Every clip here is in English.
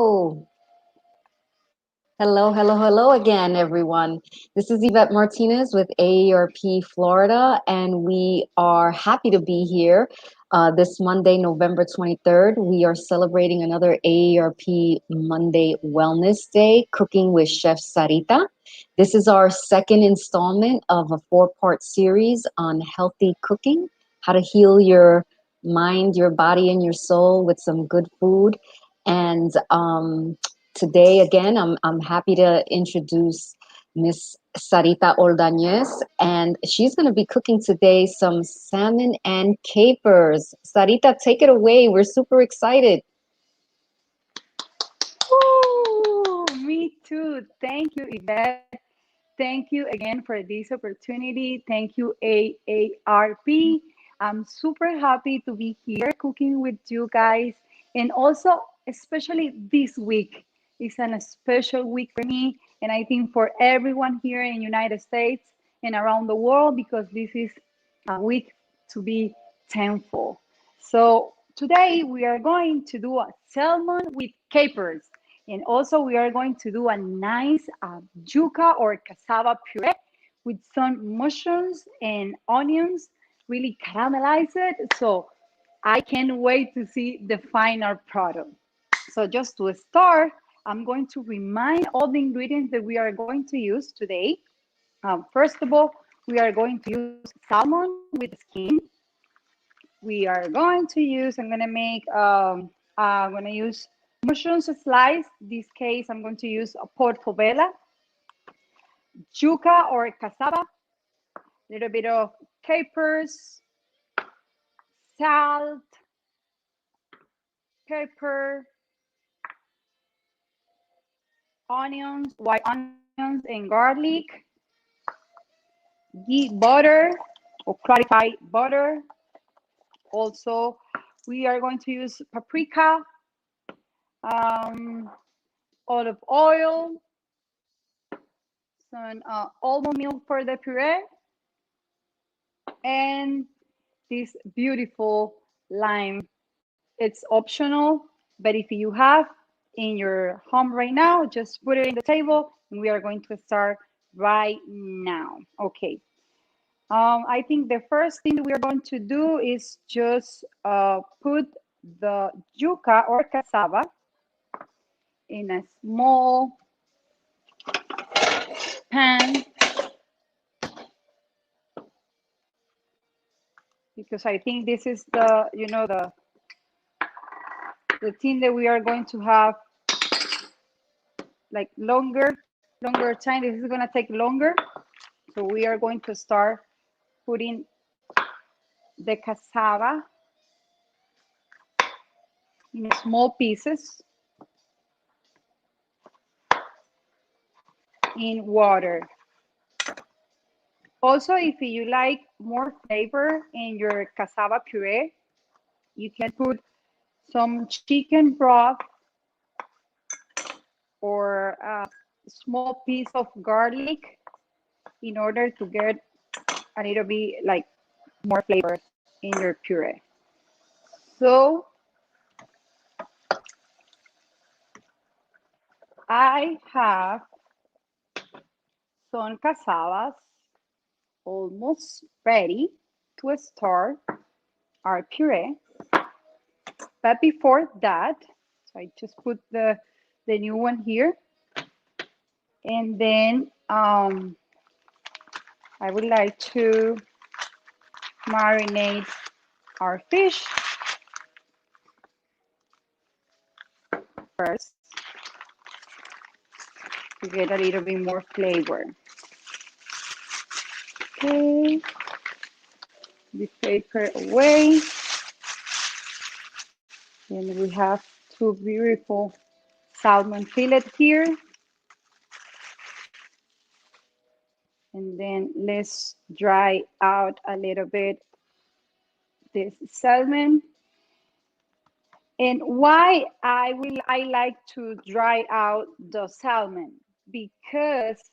Hello. Hello again, everyone. This is Yvette Martinez with AARP Florida, and we are happy to be here this Monday, November 23rd. We are celebrating another AARP Monday Wellness Day, Cooking with Chef Sarita. This is our second installment of a four-part series on healthy cooking, how to heal your mind, your body, and your soul with some good food. And today, again, I'm happy to introduce Miss Sarita Ordonez, and she's going to be cooking today some salmon and capers. Sarita, take it away. We're super excited. Woo! Me too. Thank you, Yvette. Thank you again for this opportunity. Thank you, AARP. I'm super happy to be here cooking with you guys. And also, especially this week, is a special week for me. And I think for everyone here in United States and around the world, because this is a week to be thankful. So today we are going to do a salmon with capers. And also we are going to do a nice yuca or cassava puree with some mushrooms and onions, really caramelize it. So I can't wait to see the final product. So just to start, I'm going to remind all the ingredients that we are going to use today. First of all, we are going to use salmon with skin. We are going to use, I'm going to use mushrooms sliced. This case, I'm going to use a portobello, yuca or cassava, a little bit of capers, salt, pepper, onions, white onions, and garlic, ghee butter or clarified butter. Also, we are going to use paprika, olive oil, some almond milk for the puree, and this beautiful lime. It's optional, but if you have in your home right now, just put it in the table, and we are going to start right now. Okay. I think the first thing that we are going to do is just put the yuca or cassava in a small pan, because I think this is the thing that we are going to have like longer time. This is going to take longer. So we are going to start putting the cassava in small pieces in water. Also, if you like more flavor in your cassava puree, you can put some chicken broth or a small piece of garlic in order to get a little bit like more flavor in your puree. So I have some cassavas almost ready to start our puree. But before that, so I just put the new one here. And then I would like to marinate our fish first to get a little bit more flavor. Okay, the paper away. And we have two beautiful salmon fillet here. And then let's dry out a little bit this salmon. And why I like to dry out the salmon? Because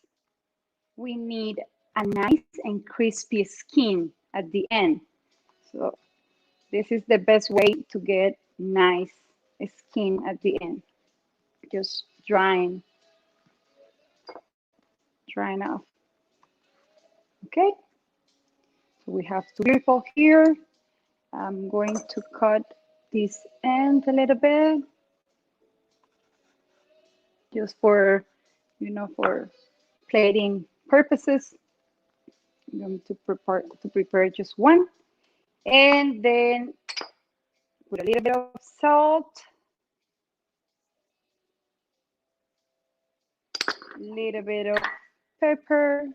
we need a nice and crispy skin at the end. So this is the best way to get nice skin at the end. just drying off. Okay, so we have two beautiful here. I'm going to cut this end a little bit, just for, for plating purposes. I'm going to prepare just one, and then put a little bit of salt, a little bit of pepper,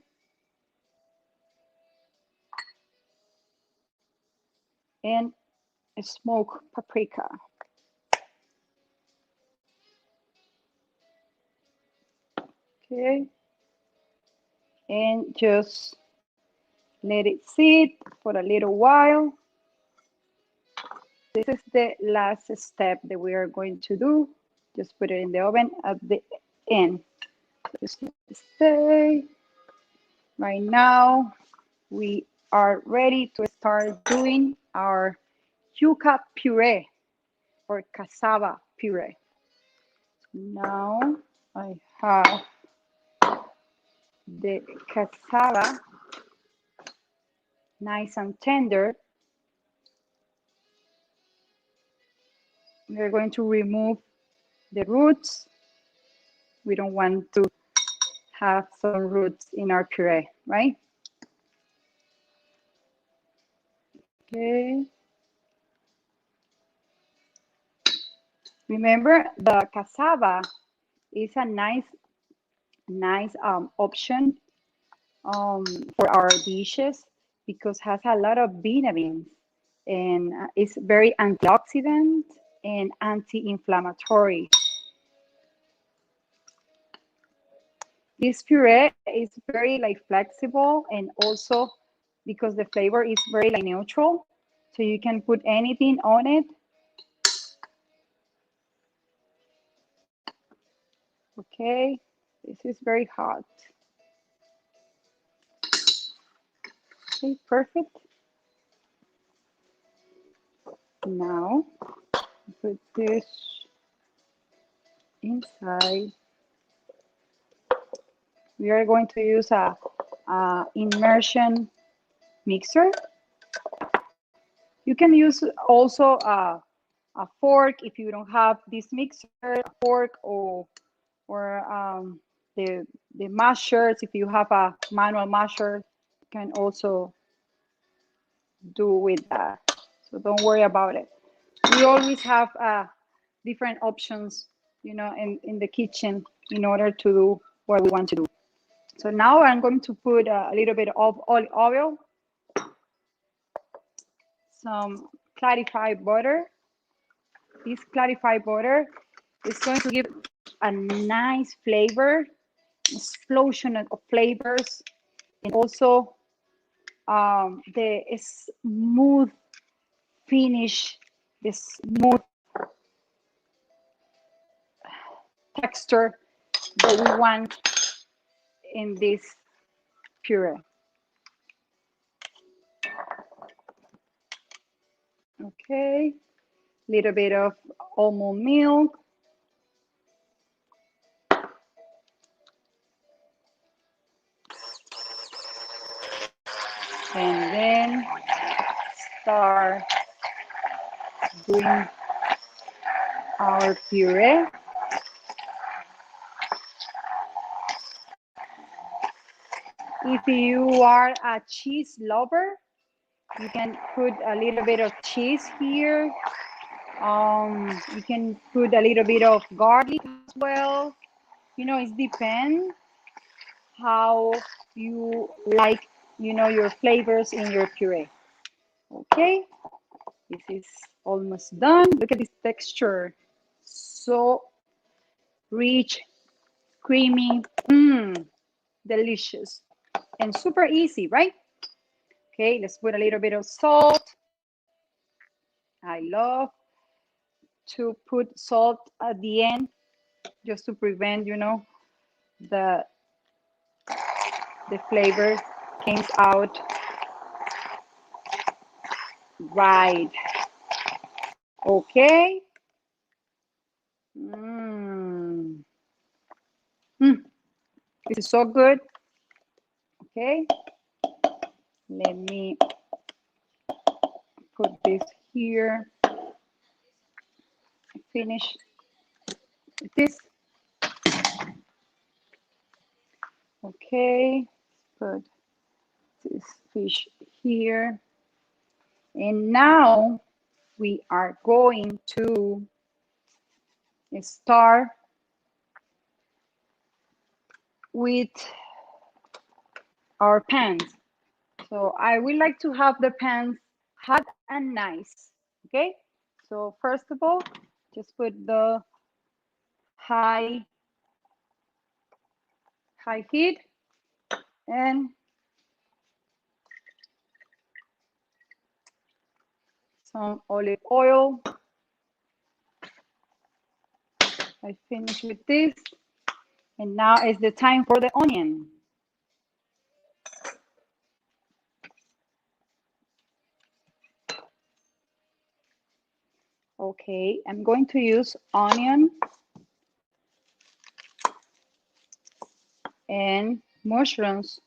and a smoked paprika. Okay, and just let it sit for a little while. This is the last step that we are going to do. Just put it in the oven at the end. Just stay. Right now, we are ready to start doing our yuca puree or cassava puree. Now I have the cassava nice and tender. We're going to remove the roots. We don't want to have some roots in our puree, right? Okay. Remember, the cassava is a nice option for our dishes because it has a lot of vitamins, and it's very antioxidant and anti-inflammatory. This puree is very flexible, and also because the flavor is very neutral, so you can put anything on it. Okay, this is very hot. Okay, perfect. Now put this inside. We are going to use a immersion mixer. You can use also a fork if you don't have this mixer, a fork, or the mashers. If you have a manual masher, you can also do with that. So don't worry about it. We always have different options, in the kitchen in order to do what we want to do. So now I'm going to put a little bit of olive oil, some clarified butter. This clarified butter is going to give a nice flavor, explosion of flavors, and also the smooth finish, the smooth texture that we want in this puree. Okay, little bit of almond milk. And then start doing our puree. If you are a cheese lover, you can put a little bit of cheese here. You can put a little bit of garlic as well. It depends how you like, your flavors in your puree. Okay, this is almost done. Look at this texture. So rich, creamy, delicious, and super easy, right? Okay, let's put a little bit of salt. I love to put salt at the end just to prevent, the flavor comes out right. Okay. this is so good. Okay, let me put this here. Finish this. Okay, put this fish here. And now we are going to start with our pans. So I would like to have the pans hot and nice. Okay, so first of all, just put the high heat and some olive oil. I finished with this, and now is the time for the onion. Okay, I'm going to use onion and mushrooms.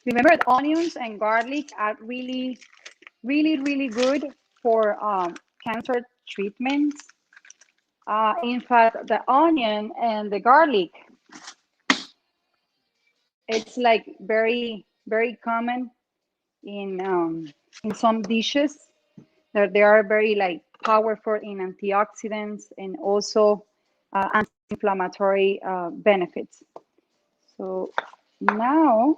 Remember, onions and garlic are really good for cancer treatments. In fact, the onion and the garlic, it's like very common in some dishes. That they are very like powerful in antioxidants and also anti-inflammatory benefits. So now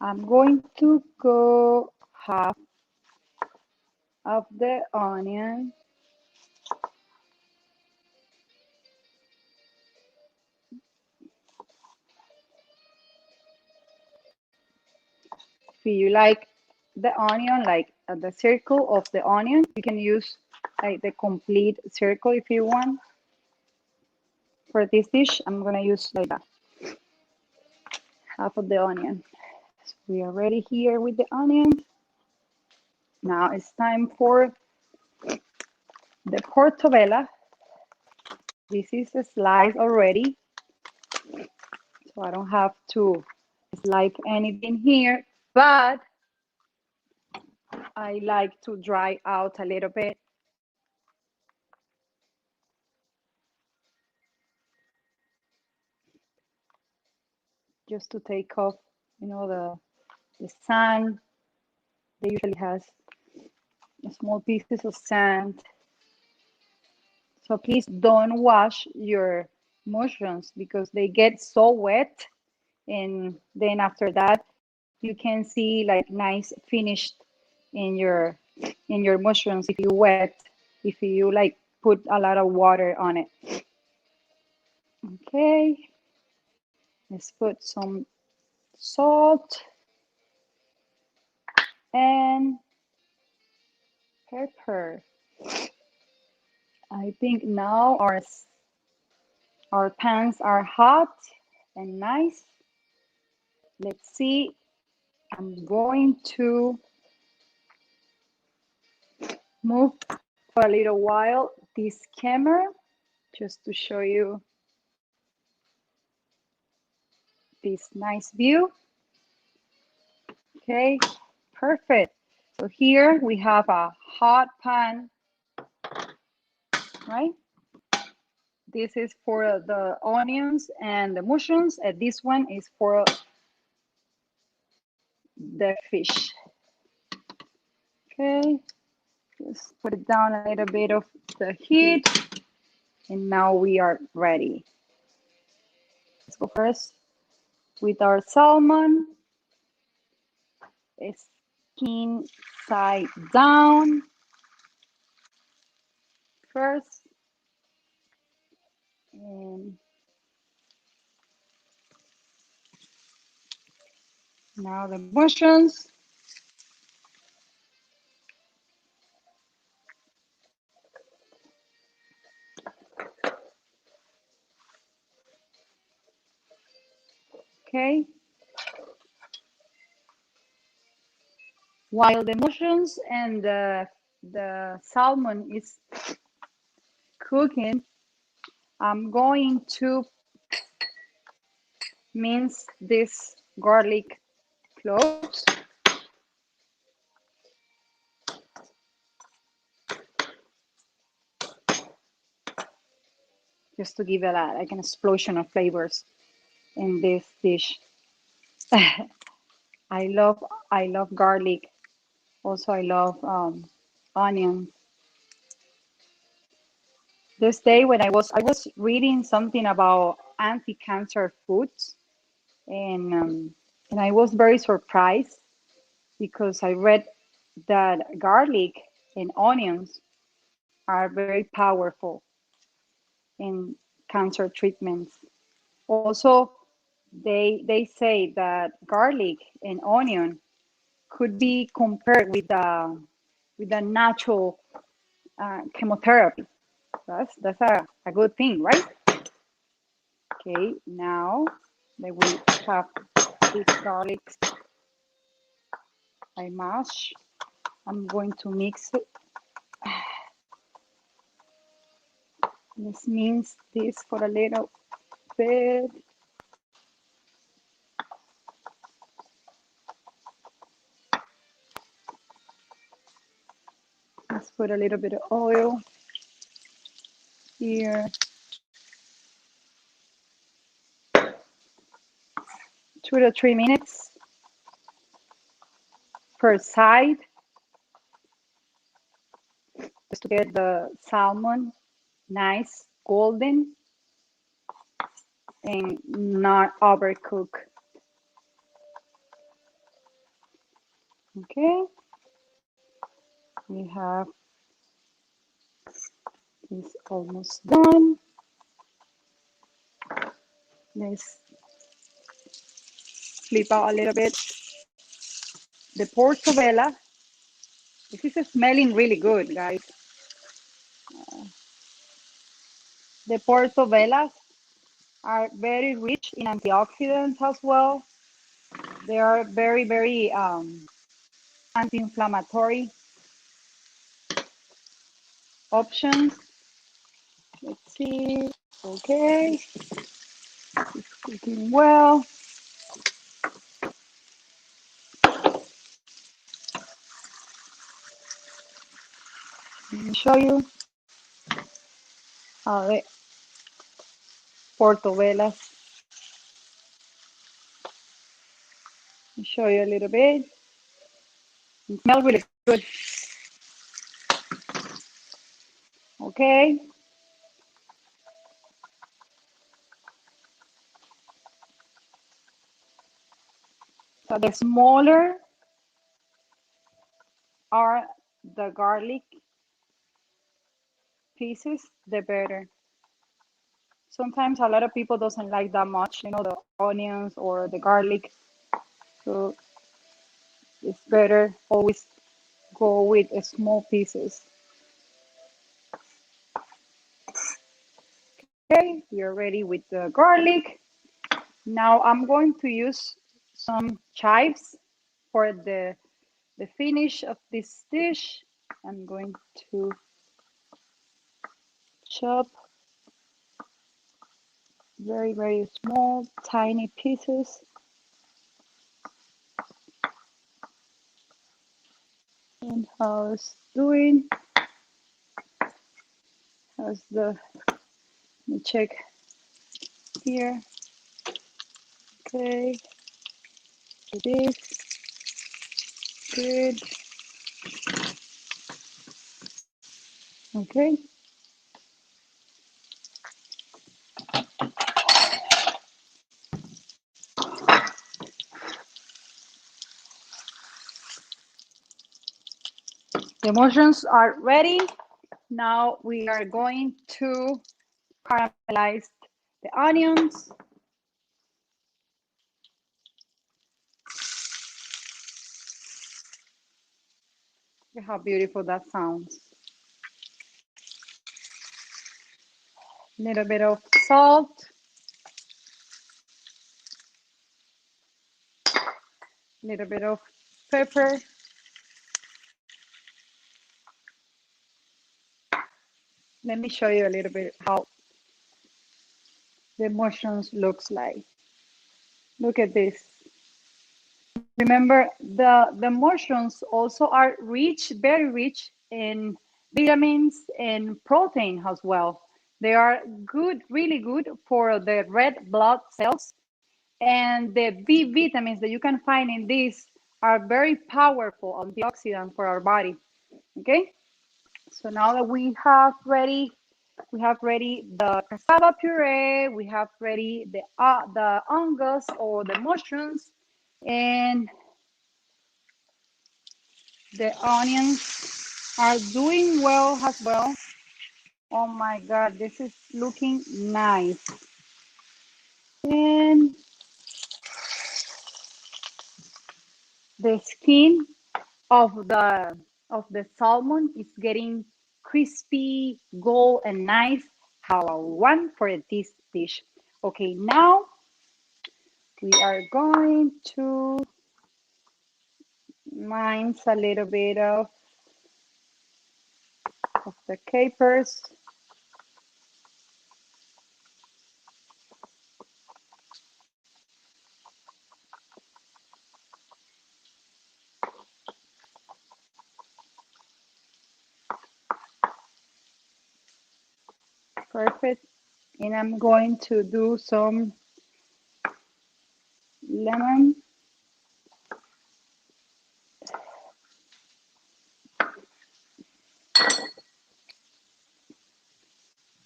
I'm going to go half of the onion. If you like the onion, like the circle of the onion, you can use like the complete circle if you want. For this dish, I'm gonna use like that, half of the onion. So we are ready here with the onion. Now it's time for the portobello. This is sliced already, so I don't have to slice anything here, but I like to dry out a little bit. Just to take off, the sand. They usually has small pieces of sand. So please don't wash your mushrooms because they get so wet, and then after that you can see like nice finished in your mushrooms if you wet, if you like put a lot of water on it. Okay, let's put some salt and pepper. I think now our pans are hot and nice. Let's see. I'm going to move for a little while this camera just to show you this nice view. Okay, perfect. So here we have a hot pan, right? This is for the onions and the mushrooms, and this one is for the fish. Okay, just put it down a little bit of the heat, and now we are ready. Let's go first with our salmon. Skin side down first. And now the mushrooms. Okay. While the mushrooms and the salmon is cooking, I'm going to mince this garlic cloves. Just to give it like an explosion of flavors in this dish. I love I love garlic. Also, I love onions. This day when I was reading something about anti-cancer foods, and I was very surprised because I read that garlic and onions are very powerful in cancer treatments. Also, they say that garlic and onion could be compared with a natural chemotherapy. That's a good thing, right? Okay, now that we have this garlic I mash, I'm going to mix it. This means this for a little bit. Let's put a little bit of oil here. 2 to 3 minutes per side, just to get the salmon nice golden and not overcook. Okay, we have this almost done. Let's flip out a little bit. The portobello, this is smelling really good, guys. The portobellas are very rich in antioxidants as well. They are very, very anti-inflammatory options. Let's see. Okay, it's cooking well. Let me show you how the portobellas. Let me show you a little bit. It smells really good. Okay. So the smaller are the garlic pieces, the better. Sometimes a lot of people doesn't like that much, the onions or the garlic. So it's better always go with small pieces. Okay, we are ready with the garlic. Now I'm going to use some chives for the finish of this dish. I'm going to chop very, very small, tiny pieces. And how's doing? How's let me check here. Okay, it is good. Okay. The mushrooms are ready. Now we are going to caramelize the onions. Look how beautiful that sounds. A little bit of salt. A little bit of pepper. Let me show you a little bit how the mushrooms looks like. Look at this. Remember, the mushrooms also are rich, very rich in vitamins and protein as well. They are good, really good for the red blood cells. And the B vitamins that you can find in these are very powerful antioxidant for our body. Okay, so now that we have ready the cassava puree, we have ready the angus or the mushrooms, and the onions are doing well as well. Oh my God, this is looking nice. And the skin of the salmon is getting crispy, gold, and nice. How I want for this dish. Okay, now we are going to mince a little bit of the capers. Perfect. And I'm going to do some lemon.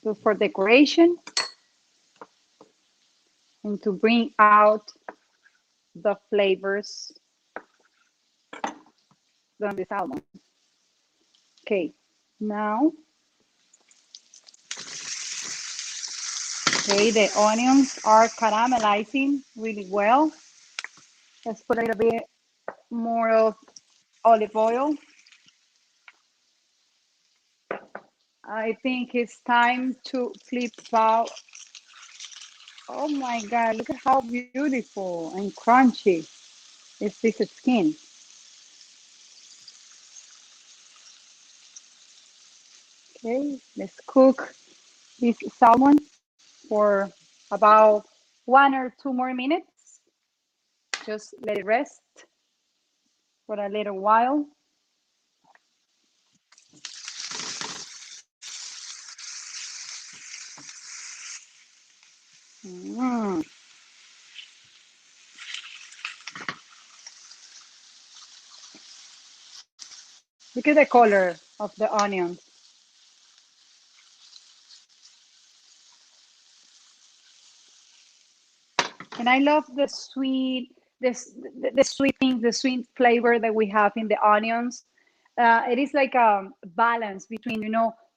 So for decoration and to bring out the flavors from the salmon. Okay, now, okay, the onions are caramelizing really well. Let's put a little bit more of olive oil. I think it's time to flip out. Oh my God, look at how beautiful and crunchy is this skin. Okay, let's cook this salmon for about 1 or 2 more minutes. Just let it rest for a little while. Mm. Look at the color of the onions. And I love the sweet, the sweet thing, the sweet flavor that we have in the onions. It is like a balance between,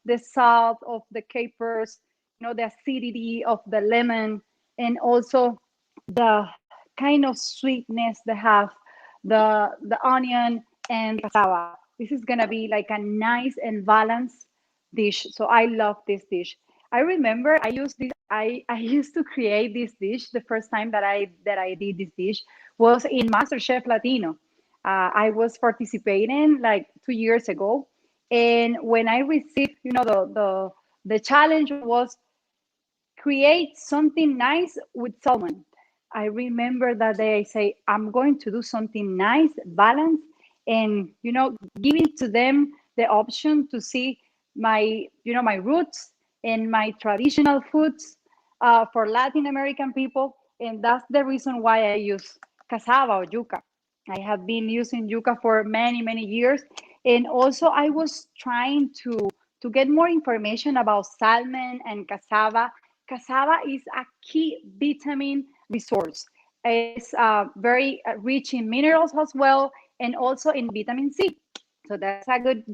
the salt of the capers, the acidity of the lemon, and also the kind of sweetness they have the onion and cassava. This is gonna be like a nice and balanced dish. So I love this dish. I remember I used to create this dish. The first time that I did this dish was in MasterChef Latino. I was participating like 2 years ago, and when I received, the challenge was create something nice with salmon. I remember that day I say, I'm going to do something nice, balanced, and giving to them the option to see my roots and my traditional foods for Latin American people. And that's the reason why I use cassava or yuca. I have been using yuca for many, many years. And also I was trying to get more information about salmon and cassava. Cassava is a key vitamin resource. It's very rich in minerals as well, and also in vitamin C. So that's a good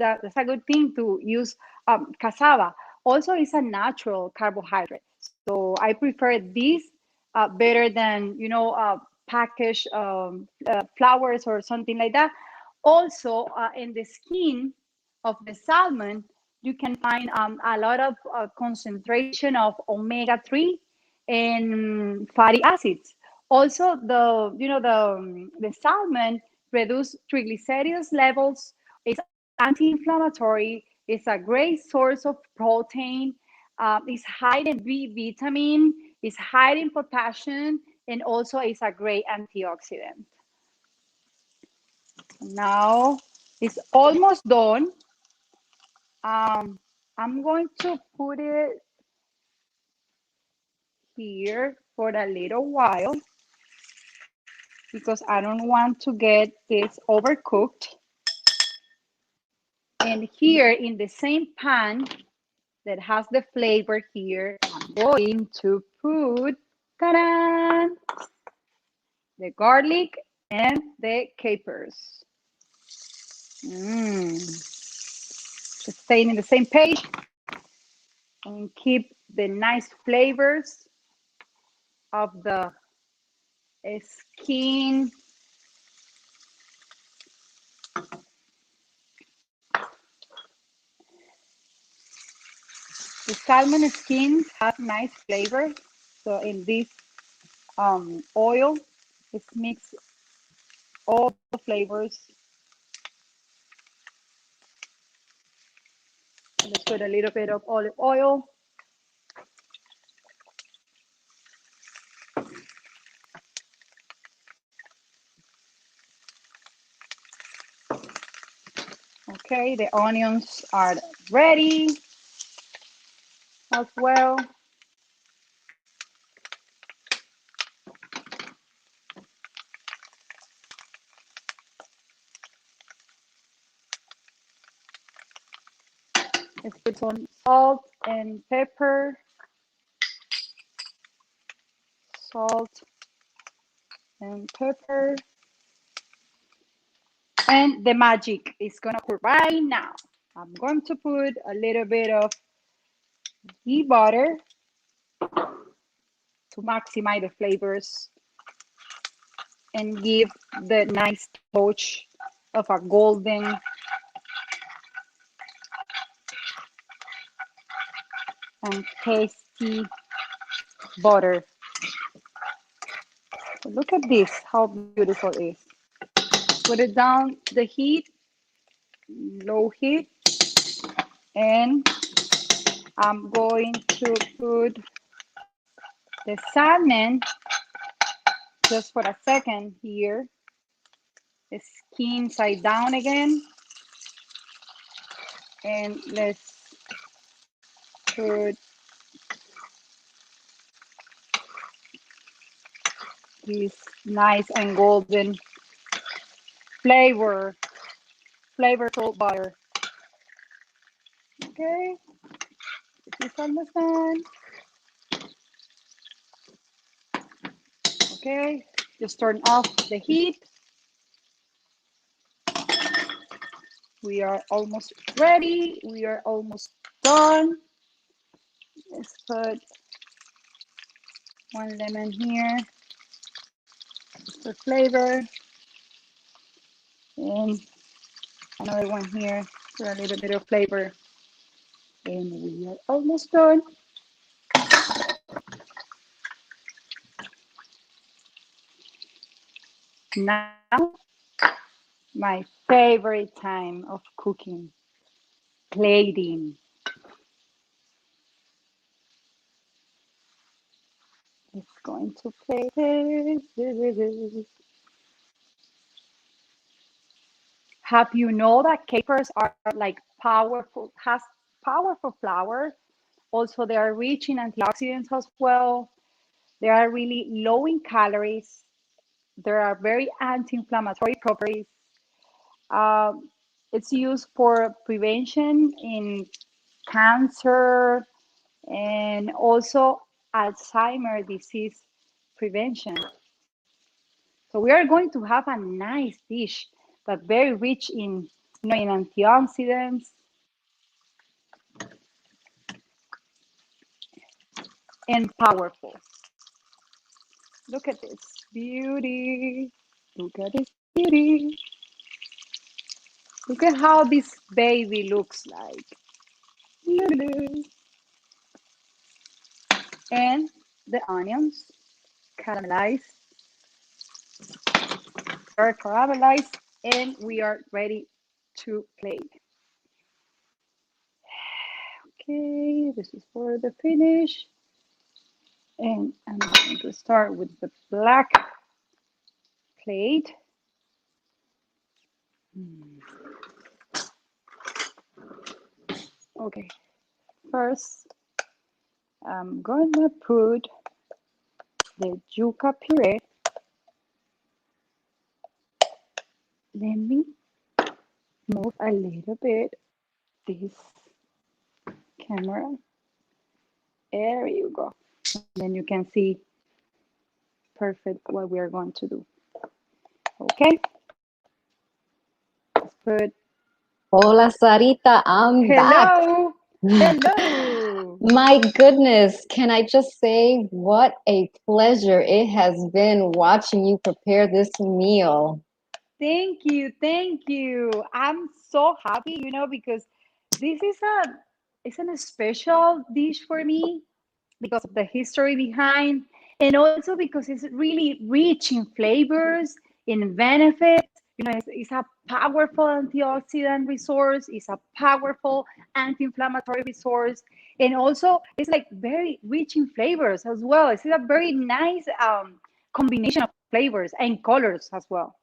thing to use cassava. Also, it's a natural carbohydrate. So I prefer this better than packaged flours or something like that. Also, in the skin of the salmon, you can find a lot of concentration of omega-3 and fatty acids. Also, the salmon reduce triglycerides levels. It's anti-inflammatory. It's a great source of protein. It's high in B vitamin. It's high in potassium, and also it's a great antioxidant. Now it's almost done. I'm going to put it here for a little while because I don't want to get this overcooked. And here in the same pan that has the flavor here, I'm going to put ta-da, the garlic and the capers. Just staying in the same page and keep the nice flavors of the skin. The salmon skins have nice flavor. So in this oil, it's mixed all the flavors. Let's put a little bit of olive oil. Okay, the onions are ready as well. Let's put some salt and pepper. Salt and pepper. And the magic is gonna occur right now. I'm going to put a little bit of ghee butter to maximize the flavors and give the nice touch of a golden and tasty butter. So look at this, how beautiful it is. Put it down the heat, low heat, and I'm going to put the salmon just for a second here. The skin side down again. And let's put this nice and golden flavorful butter. Okay, this is almost done. Okay, just turn off the heat. We are almost ready. We are almost done. Let's put one lemon here for flavor. And another one here for a little bit of flavor. And we are almost done. Now, my favorite time of cooking, plating. It's going to plate it. Have you know that capers are like has powerful flour? Also, they are rich in antioxidants as well. They are really low in calories. There are very anti-inflammatory properties. Um, it's used for prevention in cancer and also Alzheimer's disease prevention. So we are going to have a nice dish, but very rich in, in antioxidants and powerful. Look at this beauty. Look at this beauty. Look at how this baby looks like. And the onions caramelized. Are caramelized and we are ready to plate. Okay, this is for the finish. And I'm going to start with the black plate. Okay, first I'm gonna put the yuca puree. Let me move a little bit this camera. There you go. And then you can see perfect what we are going to do. Okay, let's put Hola, Sarita, I'm back. hello, hello. My goodness, can I just say what a pleasure it has been watching you prepare this meal. Thank you, thank you. I'm so happy, because this is a special dish for me because of the history behind, and also because it's really rich in flavors, in benefits. It's a powerful antioxidant resource, it's a powerful anti-inflammatory resource, and also it's like very rich in flavors as well. It's a very nice combination of flavors and colors as well.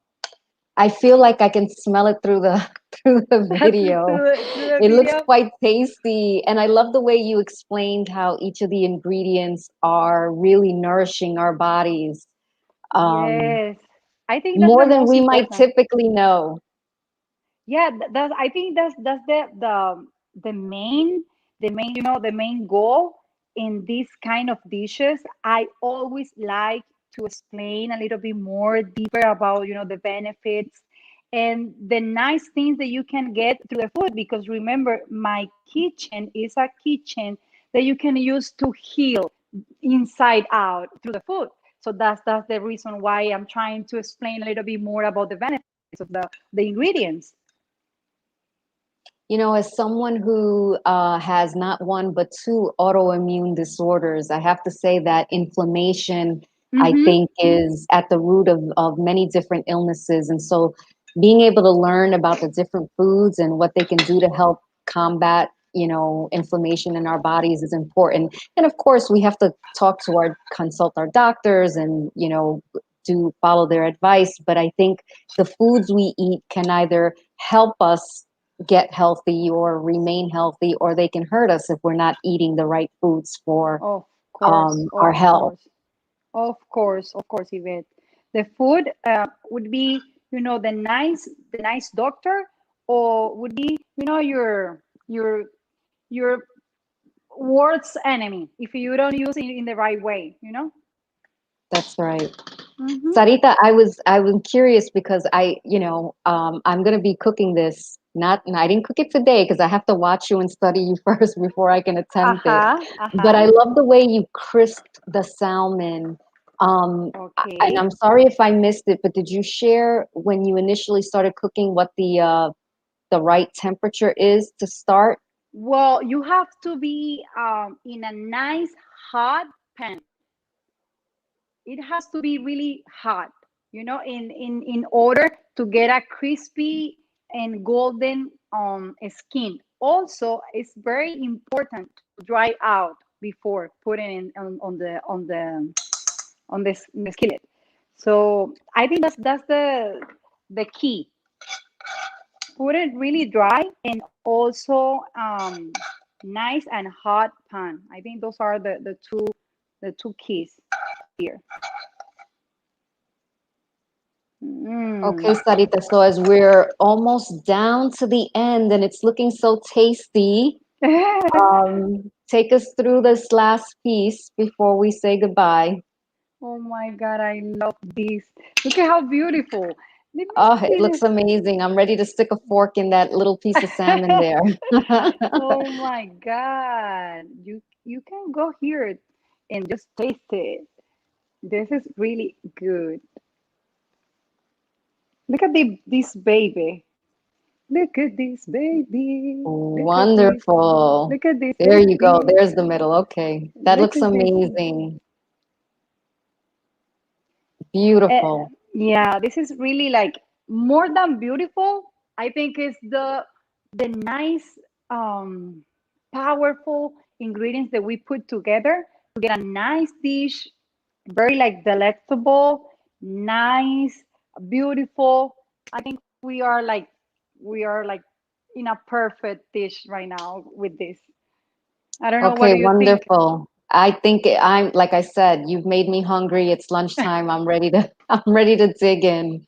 I feel like I can smell it through the through the through video. the It looks video. quite tasty, and I love the way you explained how each of the ingredients are really nourishing our bodies, um, Yes, I think that's the more than most we might important. typically know. Yeah, that's I think that's the main the main goal in these kind of dishes. I always like to explain a little bit more deeper about the benefits and the nice things that you can get through the food, because remember, my kitchen is a kitchen that you can use to heal inside out through the food. So that's the reason why I'm trying to explain a little bit more about the benefits of the ingredients. You know, as someone who has not one but two autoimmune disorders, I have to say that inflammation, I Mm-hmm. think, is at the root of many different illnesses. And so being able to learn about the different foods and what they can do to help combat, you know, inflammation in our bodies is important. And of course, we have to consult our doctors and, you know, do follow their advice. But I think the foods we eat can either help us get healthy or remain healthy, or they can hurt us if we're not eating the right foods for Of course, our of health. course, of course, Yvette. The food would be, the nice doctor, or would be, your worst enemy if you don't use it in the right way. That's right. Mm-hmm. Sarita, I was curious because I'm going to be cooking this. Not, and I didn't cook it today because I have to watch you and study you first before I can attempt it. Uh-huh, But uh-huh. I love the way you crisped the salmon. And Okay. I'm sorry if I missed it, but did you share when you initially started cooking what the right temperature is to start? Well, you have to be in a nice hot pan. It has to be really hot, in order to get a crispy and golden skin. Also, it's very important to dry out before putting in on the skillet. So I think that's the key. Put it really dry, and also nice and hot pan. I think those are the two keys here. Okay, Mm. Sarita. So as we're almost down to the end and it's looking so tasty, take us through this last piece before we say goodbye. Oh my God, I love this. Look at how beautiful. Let me Oh, it see looks this. amazing. I'm ready to stick a fork in that little piece of salmon there. Oh my God. You can go here and just taste it. This is really good. Look at this baby. Look at this baby. Look at this. Wonderful. Look at this There you go. baby. There's the middle. Okay. That Look looks at this. amazing. Uh, Beautiful. yeah, this is really like more than beautiful. I think it's the nice um powerful ingredients that we put together to get a nice dish, very like delectable, nice, beautiful. I think we are like in a perfect dish right now with this. I don't know, what Okay, do you think? wonderful. I think I'm like I said, you've made me hungry. It's lunchtime. I'm ready to I'm ready to dig in.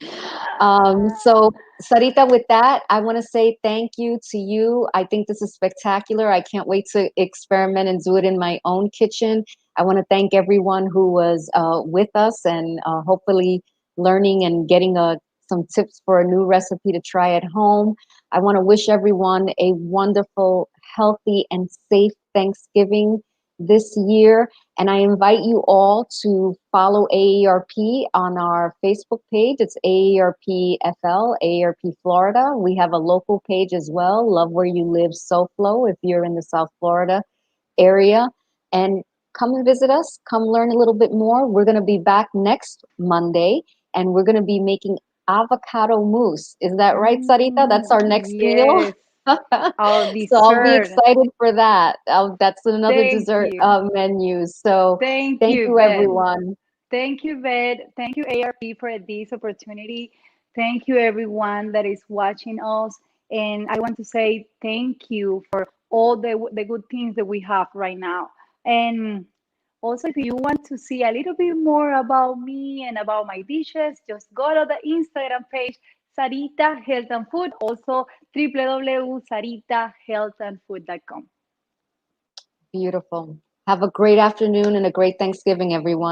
So Sarita, with that, I want to say thank you to you. I think this is spectacular. I can't wait to experiment and do it in my own kitchen. I want to thank everyone who was with us and hopefully learning and getting some tips for a new recipe to try at home. I want to wish everyone a wonderful, healthy, and safe Thanksgiving this year. And I invite you all to follow AARP on our Facebook page. It's AARP FL, AARP Florida. We have a local page as well, Love Where You Live SoFlo, if you're in the South Florida area. And come and visit us. Come learn a little bit more. We're going to be back next Monday, and we're going to be making avocado mousse. Is that right, Sarita? That's our next meal. Yes, our So I'll be dessert. excited for that. That's another Thank dessert you. menu. So Thank thank you, you, Beth. everyone. Thank you, Beth. Thank you, ARP, for this opportunity. Thank you, everyone that is watching us. And I want to say thank you for all the good things that we have right now. And also, if you want to see a little bit more about me and about my dishes, just go to the Instagram page, Sarita Health and Food, also www.saritahealthandfood.com. Beautiful. Have a great afternoon and a great Thanksgiving, everyone.